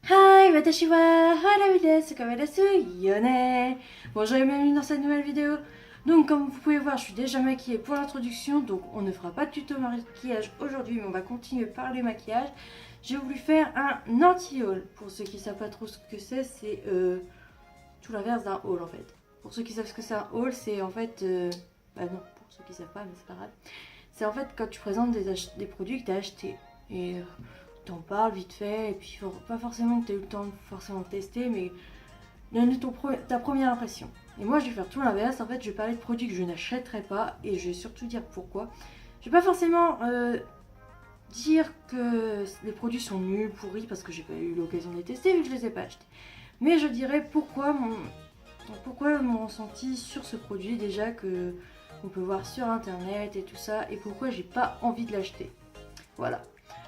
Hi, watashi wa Hanabi desu, kawa desu, Yone. Bonjour et bienvenue dans cette nouvelle vidéo. Donc comme vous pouvez voir, je suis déjà maquillée pour l'introduction, donc on ne fera pas de tuto maquillage aujourd'hui, mais on va continuer par les maquillages. J'ai voulu faire un anti-haul. Pour ceux qui ne savent pas trop ce que c'est tout l'inverse d'un haul en fait. Pour ceux qui savent ce que c'est un haul, c'est en fait... bah non, pour ceux qui ne savent pas, mais c'est pas grave. C'est en fait quand tu présentes des produits que tu as achetés. Et t'en parles vite fait, et puis pas forcément que tu aies eu le temps de forcément tester, mais donne ta première impression. Et moi je vais faire tout l'inverse, en fait je vais parler de produits que je n'achèterai pas, et je vais surtout dire pourquoi. Je vais pas forcément dire que les produits sont nuls, pourris, parce que j'ai pas eu l'occasion de les tester vu que je les ai pas achetés. Mais je dirais pourquoi mon ressenti sur ce produit déjà que on peut voir sur internet et tout ça, et pourquoi j'ai pas envie de l'acheter. Voilà.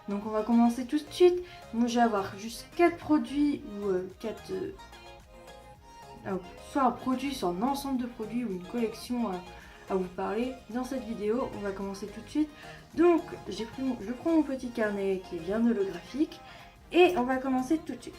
Donc on va commencer tout de suite. Moi je vais avoir juste 4 produits ou 4... soit un produit, soit un ensemble de produits ou une collection à vous parler dans cette vidéo. On va commencer tout de suite. Donc je prends mon petit carnet qui est bien holographique et on va commencer tout de suite.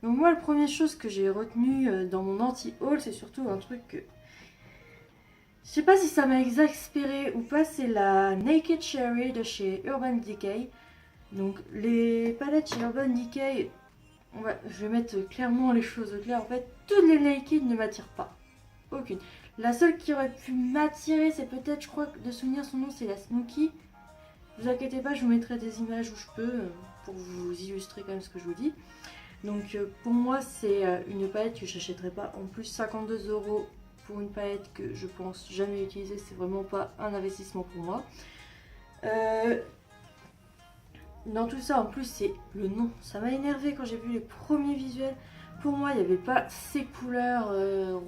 Donc moi, la première chose que j'ai retenue dans mon anti-haul, c'est surtout un truc que... Je sais pas si ça m'a exaspéré ou pas, c'est la Naked Cherry de chez Urban Decay. Donc les palettes chez Urban Decay, je vais mettre clairement les choses au clair. En fait, toutes les Naked ne m'attirent pas. Aucune. La seule qui aurait pu m'attirer, c'est peut-être, je crois, de souvenir son nom, c'est la Snooki. Ne vous inquiétez pas, je vous mettrai des images où je peux pour vous illustrer quand même ce que je vous dis. Donc pour moi c'est une palette que j'achèterai pas. En plus 52 € pour une palette que je pense jamais utiliser, c'est vraiment pas un investissement pour moi. Dans tout ça en plus c'est le nom. Ça m'a énervé quand j'ai vu les premiers visuels. Pour moi il n'y avait pas ces couleurs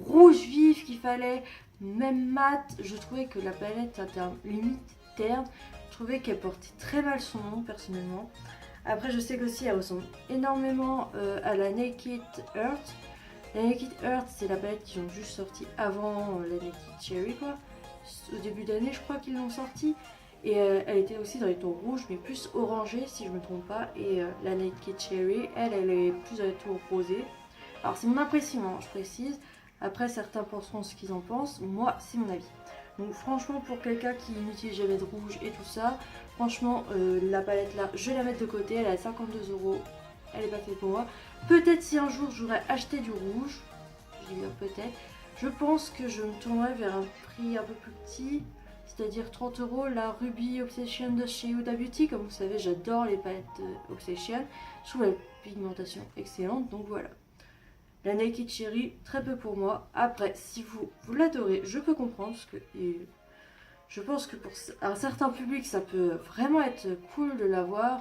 rouge vif qu'il fallait, même mat. Je trouvais que la palette était limite terne. Je trouvais qu'elle portait très mal son nom personnellement. Après, je sais qu'aussi elle ressemble énormément à la Naked Earth. La Naked Earth, c'est la palette qu'ils ont juste sorti avant la Naked Cherry, quoi. Au début d'année, je crois qu'ils l'ont sortie. Et elle était aussi dans les tons rouges, mais plus orangés, si je me trompe pas. Et la Naked Cherry, elle est plus dans les tons rosés. Alors, c'est mon impression, hein, je précise. Après, certains penseront ce qu'ils en pensent. Moi, c'est mon avis. Donc, franchement, pour quelqu'un qui n'utilise jamais de rouge et tout ça, franchement, la palette là, je vais la mettre de côté. Elle est à 52 €. Elle est pas faite pour moi. Peut-être si un jour j'aurais acheté du rouge, je dis bien peut-être, je pense que je me tournerais vers un prix un peu plus petit, c'est-à-dire 30 €. La Ruby Obsession de chez Huda Beauty, comme vous savez, j'adore les palettes Obsession. Je trouve la pigmentation excellente, donc voilà. La Naked Cherry, très peu pour moi. Après, si vous l'adorez, je peux comprendre, parce que je pense que pour un certain public, ça peut vraiment être cool de l'avoir,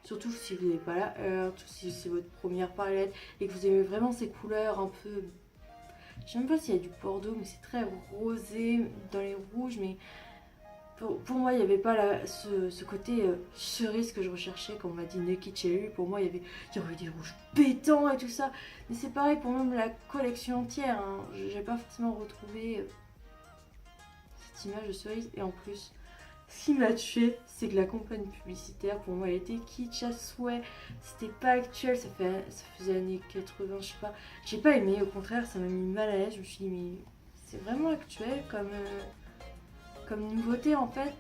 surtout si vous n'avez pas la Heart, si c'est votre première palette et que vous aimez vraiment ces couleurs un peu... Je sais même pas s'il y a du bordeaux, mais c'est très rosé dans les rouges, mais pour moi, il n'y avait pas ce côté cerise que je recherchais quand on m'a dit Naked Cherry. Pour moi, il y avait des rouges pétants et tout ça. Mais c'est pareil pour même la collection entière. Hein. J'ai pas forcément retrouvé cette image de cerise. Et en plus, ce qui m'a tué, c'est que la campagne publicitaire, pour moi, elle était kitsch à souhait. C'était pas actuel, ça faisait années 80, je sais pas. J'ai pas aimé, au contraire, ça m'a mis mal à l'aise. Je me suis dit, mais c'est vraiment actuel comme nouveauté en fait.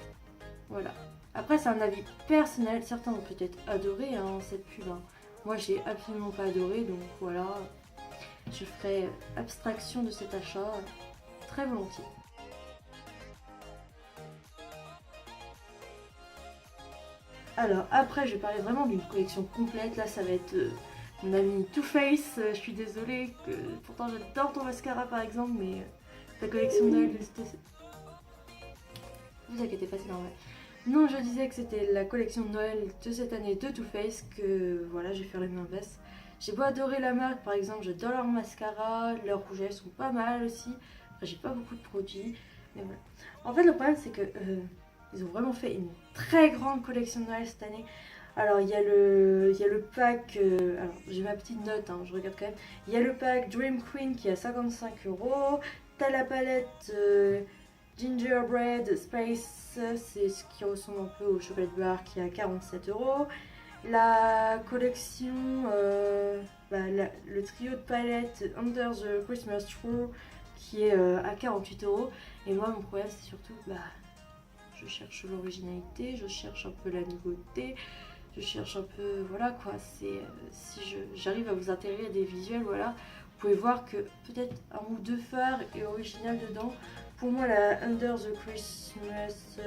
Voilà. Après, c'est un avis personnel. Certains ont peut-être adoré hein, cette pub. Hein. Moi, j'ai absolument pas adoré, donc voilà. Je ferai abstraction de cet achat très volontiers. Alors, après, je vais parler vraiment d'une collection complète. Là, ça va être mon ami Too Faced. Je suis désolée, pourtant j'adore ton mascara par exemple, mais ta collection Noël, vous inquiétez pas, c'est normal. Non, je disais que c'était la collection de Noël de cette année de Too Faced que voilà, j'ai fait les mains basses. J'ai beau adorer la marque, par exemple, j'adore leur mascara, leurs rouges sont pas mal aussi. Après, j'ai pas beaucoup de produits, mais voilà. En fait, le problème, c'est que ils ont vraiment fait une très grande collection de Noël cette année. Alors, il y a le pack, alors j'ai ma petite note, hein, je regarde quand même. Il y a le pack Dream Queen qui est à 55 €. t'as la palette Gingerbread Space, c'est ce qui ressemble un peu au chocolat bar qui est à 47 €. La collection, le trio de palettes Under the Christmas Tree qui est à 48 €. Et moi, mon problème, c'est surtout, je cherche l'originalité, je cherche un peu la nouveauté, je cherche un peu, voilà quoi. Si j'arrive à vous intégrer des visuels, voilà, vous pouvez voir que peut-être un ou deux fards est original dedans. Pour moi, la Under the Christmas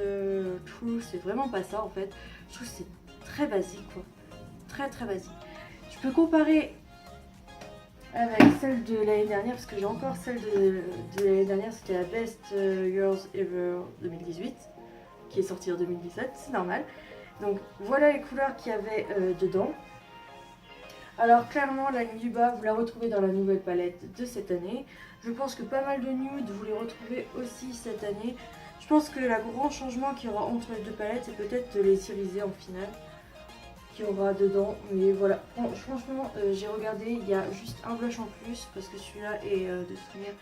Tree, c'est vraiment pas ça en fait. Je trouve que c'est très basique quoi, très très basique. Je peux comparer avec celle de l'année dernière parce que j'ai encore celle de l'année dernière, c'était la Best Years Ever 2018 qui est sortie en 2017, c'est normal. Donc voilà les couleurs qu'il y avait dedans. Alors clairement la ligne du bas vous la retrouvez dans la nouvelle palette de cette année. Je pense que pas mal de nudes vous les retrouvez aussi cette année. Je pense que le grand changement qu'il y aura entre les deux palettes c'est peut-être les irisés en finale qu'il y aura dedans. Mais voilà, franchement j'ai regardé, il y a juste un blush en plus parce que celui-là est de souvenir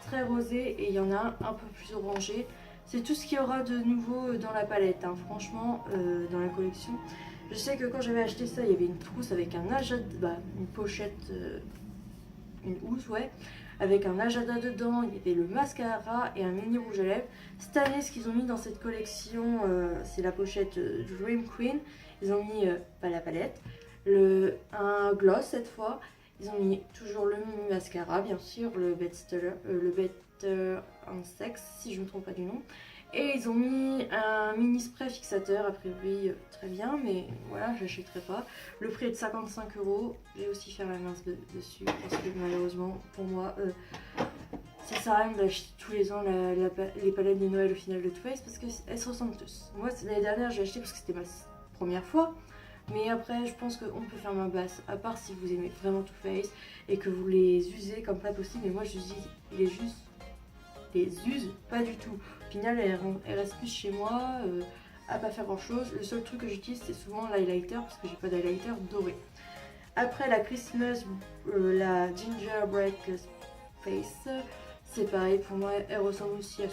très rosé et il y en a un peu plus orangé. C'est tout ce qu'il y aura de nouveau dans la palette, hein. Franchement, dans la collection. Je sais que quand j'avais acheté ça, il y avait une trousse avec un agenda, une pochette, une housse, ouais, avec un agenda dedans. Il y avait le mascara et un mini rouge à lèvres. Cette année, ce qu'ils ont mis dans cette collection, c'est la pochette Dream Queen. Ils ont mis la palette, un gloss cette fois. Ils ont mis toujours le mascara, bien sûr, le Better Sex, si je ne me trompe pas du nom. Et ils ont mis un mini spray fixateur, a priori très bien, mais voilà, je l'achèterai pas. Le prix est de 55 €. J'ai aussi fait la mince dessus, parce que malheureusement, pour moi, ça sert à rien d'acheter tous les ans les palettes de Noël au final de Too Faced, parce qu'elles se ressemblent tous. Moi, l'année dernière, j'ai acheté parce que c'était ma première fois. Mais après, je pense qu'on peut faire ma basse, à part si vous aimez vraiment Too Faced et que vous les usez comme pas possible. Mais moi, je les use pas du tout. Au final, elles restent plus chez moi à pas faire grand chose. Le seul truc que j'utilise, c'est souvent l'highlighter parce que j'ai pas d'highlighter doré. Après, la Christmas, la Gingerbread Face, c'est pareil. Pour moi, elle ressemble aussi à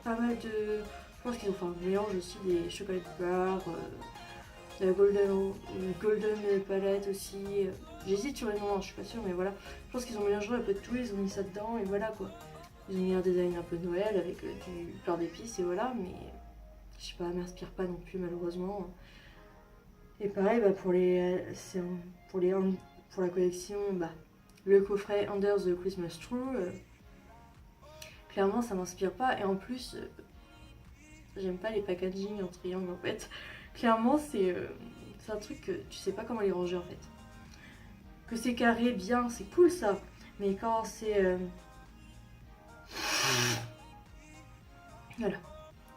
pas mal de. Je pense qu'ils ont fait un mélange aussi des chocolats de beurre. La golden palette aussi. J'hésite sur les noms, je suis pas sûre, mais voilà. Je pense qu'ils ont mélangé un peu de tout, ils ont mis ça dedans et voilà quoi. Ils ont mis un design un peu de Noël avec du beurre d'épices et voilà, mais je sais pas, elle m'inspire pas non plus malheureusement. Et pareil, pour la collection, le coffret Under the Christmas Tree, clairement ça m'inspire pas et en plus, j'aime pas les packaging en triangle en fait. Clairement, c'est un truc que tu sais pas comment les ranger en fait. Que c'est carré, bien, c'est cool ça. Mais quand c'est. Voilà.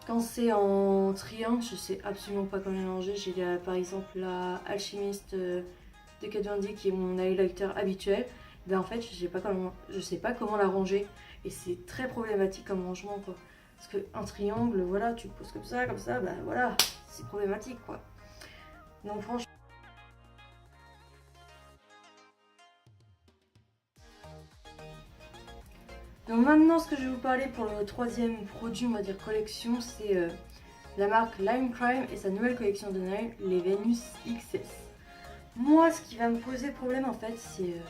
Quand c'est en triangle, je sais absolument pas comment les ranger. J'ai par exemple la Alchemist de Kat Von D qui est mon highlighter habituel. En fait, je sais pas comment la ranger. Et c'est très problématique comme rangement quoi. Parce qu'un triangle, voilà, tu le poses comme ça, voilà, c'est problématique quoi. Donc franchement. Donc maintenant, ce que je vais vous parler pour le troisième produit, on va dire collection, c'est la marque Lime Crime et sa nouvelle collection de Noël, les Venus XS. Moi, ce qui va me poser problème en fait, c'est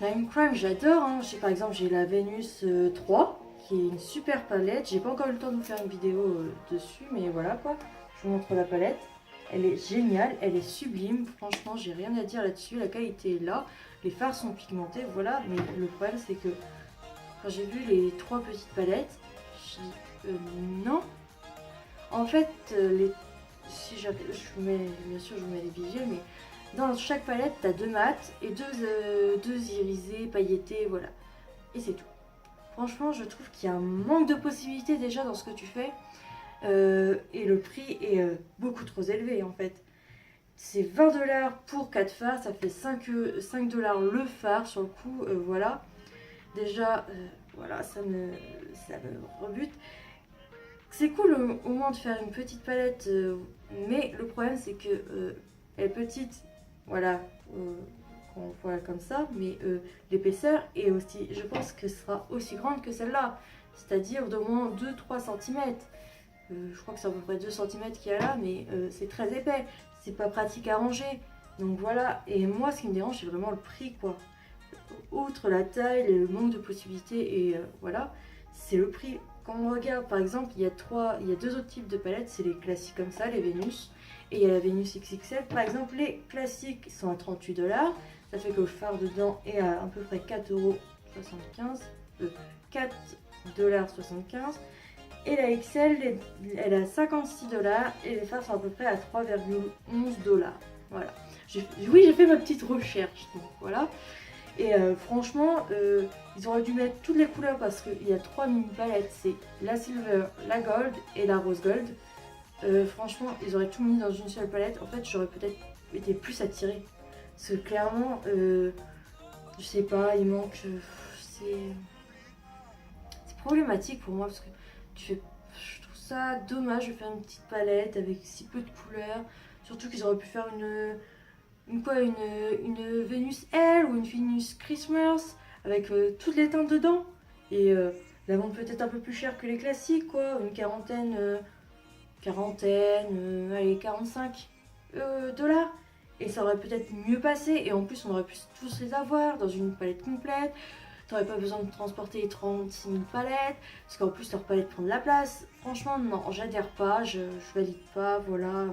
Lime Crime, j'adore. Hein. Par exemple, j'ai la Venus 3 qui est une super palette. J'ai pas encore eu le temps de vous faire une vidéo dessus, mais voilà quoi. Je vous montre la palette. Elle est géniale, elle est sublime. Franchement, j'ai rien à dire là-dessus. La qualité est là. Les fards sont pigmentés, voilà. Mais le problème, c'est que quand j'ai vu les trois petites palettes, je dis non. En fait, si je vous mets, bien sûr, je vous mets les visuels, mais dans chaque palette, tu as deux mats et deux irisés, pailletés, voilà. Et c'est tout. Franchement, je trouve qu'il y a un manque de possibilités déjà dans ce que tu fais. Et le prix est beaucoup trop élevé en fait. C'est 20 $ pour 4 fards, ça fait 5 $ le fard sur le coup, voilà. Déjà, voilà, ça me rebute. C'est cool au moins de faire une petite palette, mais le problème c'est que elle est petite, voilà, voilà comme ça, mais l'épaisseur est aussi, je pense que sera aussi grande que celle-là, c'est-à-dire d'au moins 2-3 cm. Je crois que c'est à peu près 2 cm qu'il y a là, mais c'est très épais, c'est pas pratique à ranger. Donc voilà, et moi ce qui me dérange c'est vraiment le prix quoi. Outre la taille, le manque de possibilités et voilà, c'est le prix. Quand on regarde par exemple, il y a deux autres types de palettes, c'est les classiques comme ça, les Vénus, et il y a la Vénus XXL. Par exemple, les classiques sont à 38$, ça fait que le phare dedans est à peu près 4,75€, 4,75$. Et la XL, elle est à 56$ et les phares sont à peu près à 3,11$. Voilà. Oui, j'ai fait ma petite recherche, donc voilà. Et franchement, ils auraient dû mettre toutes les couleurs parce qu'il y a 3 mini palettes, c'est la silver, la gold et la rose gold. Franchement, ils auraient tout mis dans une seule palette. En fait, j'aurais peut-être été plus attirée. Parce que clairement, je sais pas, il manque... c'est problématique pour moi parce que je trouve ça dommage de faire une petite palette avec si peu de couleurs. Surtout qu'ils auraient pu faire une Vénus L ou une Vénus Christmas avec toutes les teintes dedans. Et la vendre peut-être un peu plus cher que les classiques, quoi. Une quarantaine, allez, 45 $. Et ça aurait peut-être mieux passé. Et en plus, on aurait pu tous les avoir dans une palette complète. T'aurais pas besoin de transporter les 36 000 palettes, parce qu'en plus leur palette prend de la place. Franchement, non, j'adhère pas, je valide pas, voilà.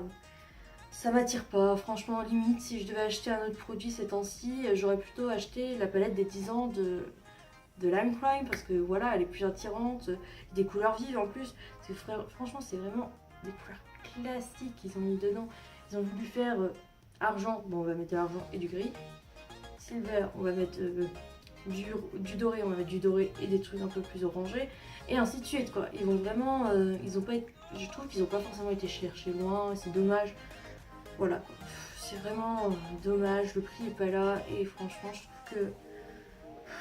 Ça m'attire pas, franchement, limite, si je devais acheter un autre produit ces temps-ci, j'aurais plutôt acheté la palette des 10 ans de Lime Crime, parce que voilà, elle est plus attirante, des couleurs vives en plus. Parce que franchement, c'est vraiment des couleurs classiques qu'ils ont mis dedans. Ils ont voulu faire argent, bon, on va mettre de l'argent et du gris. Silver, on va mettre... du doré, on va mettre du doré et des trucs un peu plus orangés et ainsi de suite quoi. Ils vont vraiment, ils ont pas été, je trouve qu'ils ont pas forcément été cherchés loin, c'est dommage. Voilà, c'est vraiment dommage, le prix est pas là et franchement je trouve que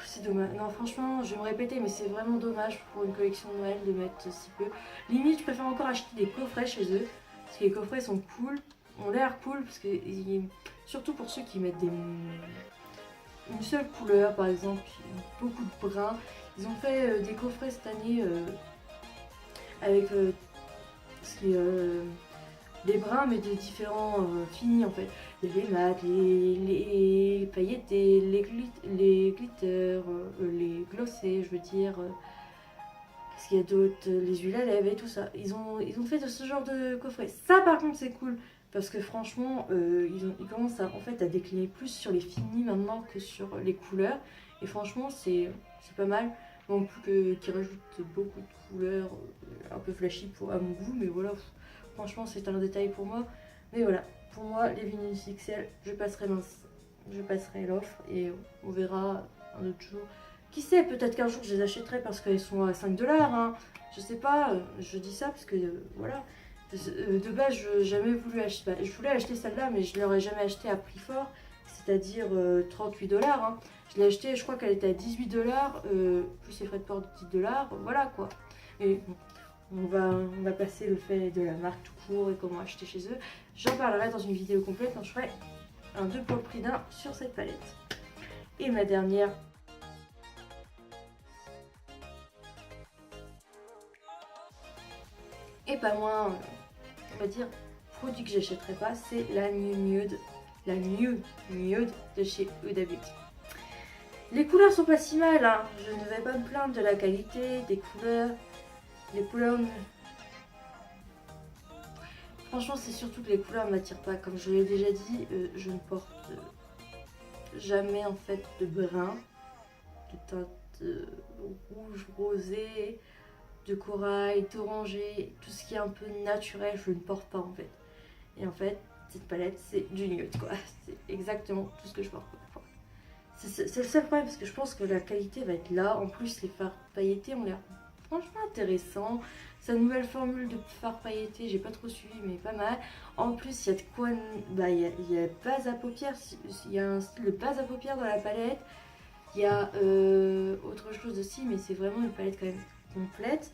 c'est dommage. Non franchement, je vais me répéter mais c'est vraiment dommage pour une collection de Noël de mettre si peu. Limite je préfère encore acheter des coffrets chez eux parce que les coffrets sont cool, ont l'air cool parce que surtout pour ceux qui mettent une seule couleur par exemple, beaucoup de bruns. Ils ont fait des coffrets cette année avec des bruns mais de différents finis en fait. Il y a les mat, les pailletés, les glitters, les glossés je veux dire. Qu'est-ce qu'il y a d'autre, les huiles à lèvres et tout ça. Ils ont fait de ce genre de coffret. Ça par contre c'est cool. Parce que franchement, ils commencent en fait, à décliner plus sur les finis maintenant que sur les couleurs. Et franchement, c'est pas mal. Non plus qu'ils rajoutent beaucoup de couleurs, un peu flashy à mon goût. Mais voilà, franchement, c'est un détail pour moi. Mais voilà, pour moi, les Vénus XL, je passerai l'offre et on verra un autre jour. Qui sait, peut-être qu'un jour je les achèterai parce qu'elles sont à 5$. Hein. Je sais pas, je dis ça parce que voilà. De base, je jamais voulu acheter. Je voulais acheter celle-là, mais je ne l'aurais jamais acheté à prix fort, c'est-à-dire 38$. Hein. Je l'ai acheté, je crois qu'elle était à 18$, plus les frais de port de 10$. Voilà quoi. Et bon, on va passer le fait de la marque tout court et comment acheter chez eux. J'en parlerai dans une vidéo complète quand je ferai un 2 pour le prix d'un sur cette palette. Et ma dernière. Et pas moins, on va dire, produit que j'achèterai pas, c'est la New Nude de chez Huda Beauty. Les couleurs sont pas si mal, hein. Je ne vais pas me plaindre de la qualité des couleurs. Les couleurs... Franchement, c'est surtout que les couleurs ne m'attirent pas. Comme je l'ai déjà dit, je ne porte jamais en fait de brun, de teinte rouge, rosé, de corail, d'oranger, tout ce qui est un peu naturel, je ne porte pas en fait. Et en fait, cette palette, c'est du nude quoi. C'est exactement tout ce que je porte. C'est le seul problème parce que je pense que la qualité va être là. En plus, les fards pailletés ont l'air franchement intéressants. Sa nouvelle formule de fards pailletés, j'ai pas trop suivi, mais pas mal. En plus, il y a de quoi. Bah, il y a base à paupières. Il y a un style de base à paupières dans la palette. Il y a autre chose aussi, mais c'est vraiment une palette quand même complète.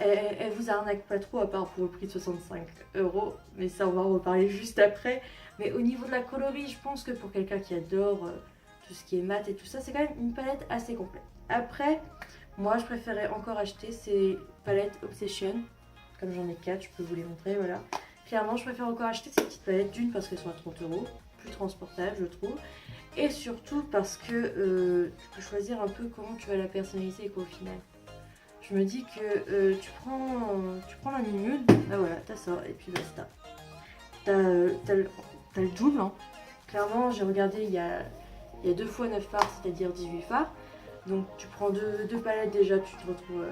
elle vous arnaque pas trop à part pour le prix de 65 €, mais ça on va en reparler juste après. Mais au niveau de la coloris, je pense que pour quelqu'un qui adore tout ce qui est mat et tout ça, c'est quand même une palette assez complète. Après, moi je préférais encore acheter ces palettes Obsession, comme j'en ai 4, je peux vous les montrer, voilà. Clairement, je préfère encore acheter ces petites palettes, d'une parce qu'elles sont à 30 €, plus transportables je trouve, et surtout parce que tu peux choisir un peu comment tu vas la personnaliser quoi, au final. Je me dis que tu prends la nude, bah voilà, t'as ça, et puis basta. T'as le double, hein. Clairement, j'ai regardé, il y a 2 fois 9 fards, c'est-à-dire 18 fards. Donc tu prends deux palettes déjà, tu te retrouves...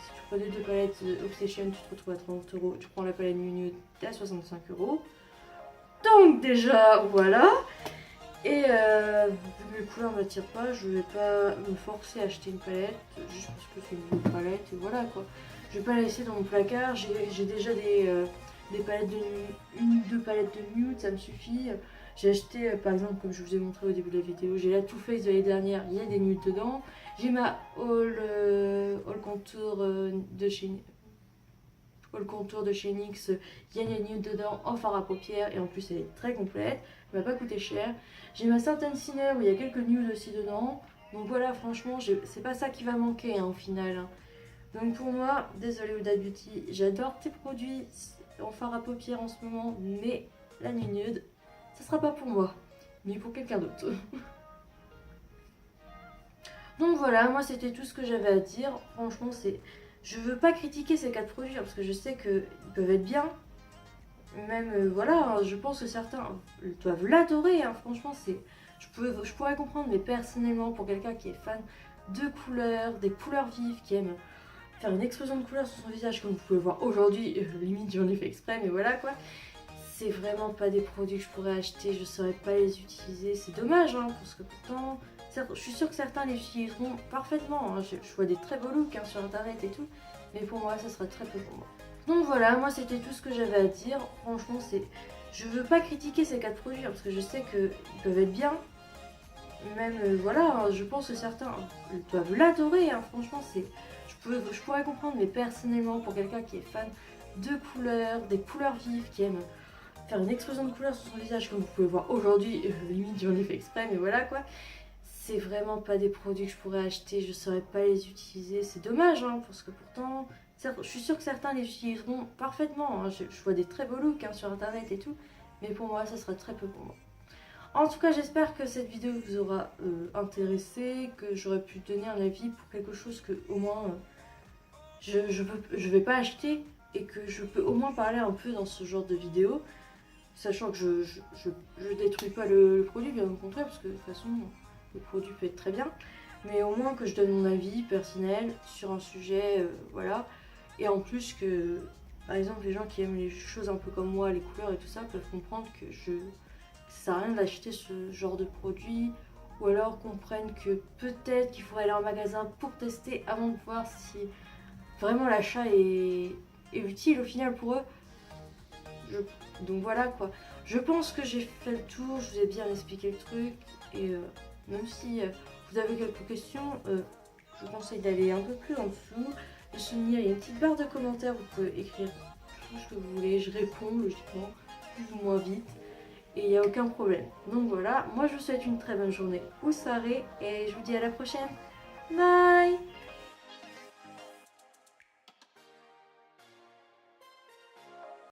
si tu prenais 2 palettes Obsession, tu te retrouves à 30 €. Tu prends la palette nude, t'es à 65 €. Donc déjà, voilà. Et vu que les couleurs ne m'attirent pas, je vais pas me forcer à acheter une palette juste parce que c'est une palette et voilà quoi. Je vais pas la laisser dans mon placard, j'ai déjà des palettes de une ou deux palettes de nude, ça me suffit. J'ai acheté par exemple, comme je vous ai montré au début de la vidéo, j'ai la Too Faced de l'année dernière, il y a des nudes dedans. J'ai ma All Contour de chez NYX, il y a des nudes dedans en fard à paupières et en plus elle est très complète, elle m'a pas coûté cher. J'ai ma Certain Sinner où il y a quelques nudes aussi dedans, donc voilà, franchement c'est pas ça qui va manquer hein, au final. Hein. Donc pour moi, désolé Huda Beauty, j'adore tes produits en fard à paupières en ce moment, mais la nude, ça sera pas pour moi, mais pour quelqu'un d'autre. Donc voilà, moi c'était tout ce que j'avais à dire. Franchement, je veux pas critiquer ces 4 produits hein, parce que je sais qu'ils peuvent être bien. Même voilà, hein, je pense que certains doivent l'adorer. Hein. Franchement, je pourrais comprendre, mais personnellement, pour quelqu'un qui est fan de couleurs, des couleurs vives, qui aime faire une explosion de couleurs sur son visage, comme vous pouvez voir aujourd'hui, limite j'en ai fait exprès, mais voilà quoi. C'est vraiment pas des produits que je pourrais acheter, je saurais pas les utiliser. C'est dommage, hein, parce que pourtant, je suis sûre que certains les utiliseront parfaitement. Hein. Je vois des très beaux looks hein, sur internet et tout, mais pour moi, ça sera très peu pour moi. Donc voilà, moi c'était tout ce que j'avais à dire. Franchement, je veux pas critiquer ces 4 produits hein, parce que je sais qu'ils peuvent être bien. Même voilà, hein, je pense que certains doivent l'adorer. Hein. Franchement, je pourrais comprendre, mais personnellement, pour quelqu'un qui est fan de couleurs, des couleurs vives, qui aime faire une explosion de couleurs sur son visage, comme vous pouvez voir aujourd'hui, limite j'en ai fait exprès, mais voilà quoi. C'est vraiment pas des produits que je pourrais acheter, je saurais pas les utiliser. C'est dommage, hein, parce que pourtant, je suis sûre que certains les utiliseront parfaitement. Hein. Je vois des très beaux looks hein, sur internet et tout, mais pour moi, ça sera très peu pour moi. En tout cas, j'espère que cette vidéo vous aura intéressé, que j'aurai pu donner un avis pour quelque chose que au moins je vais pas acheter et que je peux au moins parler un peu dans ce genre de vidéo, sachant que je détruis pas le produit, bien au contraire, parce que de toute façon le produit peut être très bien, mais au moins que je donne mon avis personnel sur un sujet, voilà, et en plus que par exemple les gens qui aiment les choses un peu comme moi, les couleurs et tout ça, peuvent comprendre que ça sert à rien d'acheter ce genre de produit, ou alors comprennent que peut-être qu'il faudrait aller en magasin pour tester avant de voir si vraiment l'achat est utile au final pour eux. Donc voilà quoi. Je pense que j'ai fait le tour, je vous ai bien expliqué le truc. Et même si vous avez quelques questions, je vous conseille d'aller un peu plus en dessous. De soutenir, il y a une petite barre de commentaires, vous pouvez écrire tout ce que vous voulez. Je réponds logiquement, plus ou moins vite. Et il n'y a aucun problème. Donc voilà, moi je vous souhaite une très bonne journée ou soirée. Et je vous dis à la prochaine. Bye!